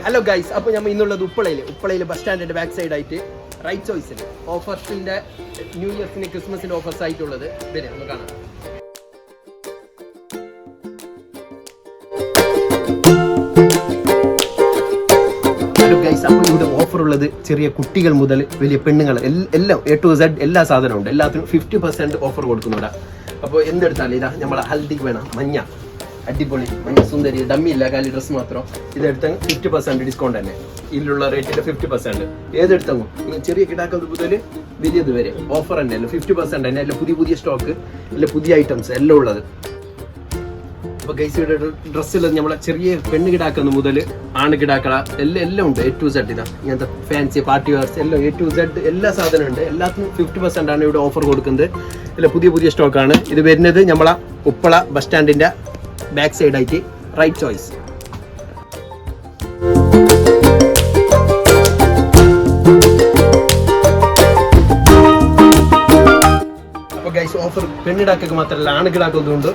Hello guys, അപ്പോൾ നമ്മൾ ഇന്നുള്ളത് ഉപ്പളയിൽ ബസ് സ്റ്റാൻഡിന്റെ ബാക്ക് സൈഡ് ആയിട്ട് റൈറ്റ് ചോയ്സിൽ ഓഫേഴ്സിന്റെ ന്യൂ ഇയർസിന് ക്രിസ്മസിന്റെ ഓഫേഴ്സ് ആയിട്ടുള്ളത് വരെ നമുക്ക് കാണാം. ഹലോ ഗൈസ്, അപ്പോൾ ഇവിടെ ഓഫർ ഉള്ളത് ചെറിയ കുട്ടികൾ മുതൽ വലിയ പെണ്ണുങ്ങൾ എല്ലാം A to Z എല്ലാ സാധനവും ഉണ്ട്. എല്ലാത്തിനും 50% ഓഫർ കൊടുക്കുന്നുണ്ട്. അപ്പോൾ എന്തെടുത്താലും ഇതാ നമ്മളെ ഹൽദി വേണം മഞ്ഞ അടിപൊളി മഞ്ഞ സുന്ദരി ഡമ്മി ഇല്ല, കാലി ഡ്രസ്സ് മാത്രം. ഇതെടുത്ത 50% ഡിസ്കൗണ്ട് തന്നെ. ഇതിലുള്ള റേറ്റിൽ 50%. ഏതെടുത്തങ്ങോ ചെറിയ കിടാക്കുന്നത് മുതൽ വലിയത് വരെ ഓഫർ തന്നെ അല്ല, 50% തന്നെ. അല്ല പുതിയ സ്റ്റോക്ക് അല്ല, പുതിയ ഐറ്റംസ് എല്ലാം ഉള്ളത്. അപ്പോൾ ഗൈസിയുടെ ഡ്രസ്സുള്ളത് നമ്മളെ ചെറിയ പെണ്ണ് കിടാക്കുന്ന മുതൽ ആണ് കിടാക്കള എല്ലാം ഉണ്ട്. A to Z ഇതാ ഇങ്ങനത്തെ ഫാൻസി പാർട്ടി വെയർസ് എല്ലാം A to Z എല്ലാ സാധനം ഉണ്ട്. എല്ലാത്തിനും 50% ആണ് ഇവിടെ ഓഫർ കൊടുക്കുന്നത്. അല്ല പുതിയ സ്റ്റോക്കാണ് ഇത് വരുന്നത്. നമ്മളെ ഉപ്പള ബസ് സ്റ്റാൻഡിന്റെ ബാക്ക് സൈഡ് ആയിട്ട് റൈറ്റ് ചോയ്സ്. അപ്പോൾ ഗൈസ് ഓഫർ പെണ്ണിടാക്കൊക്കെ മാത്രമല്ല ആണുകിടാക്കുന്നതുകൊണ്ട്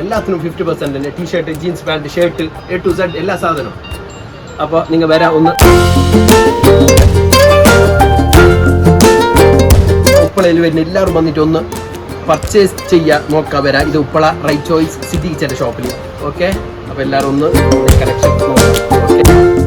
എല്ലാത്തിനും 50% തന്നെ. T-shirt, jeans pant, shirt A to Z എല്ലാ സാധനവും. അപ്പോൾ നിങ്ങൾ വരാം ഒന്ന് ഉപ്പളയിൽ വരുന്ന എല്ലാവരും വന്നിട്ട് ഒന്ന് പർച്ചേസ് ചെയ്യാൻ നോക്കാം. വരാം. ഇത് ഉപ്പള റൈറ്റ് ചോയ്സ് സിറ്റി കിച്ചൻ്റെ ഷോപ്പിൽ. ഓക്കെ, അപ്പോൾ എല്ലാവരും ഒന്ന് കളക്ഷൻ നോക്കാം. ഓക്കെ.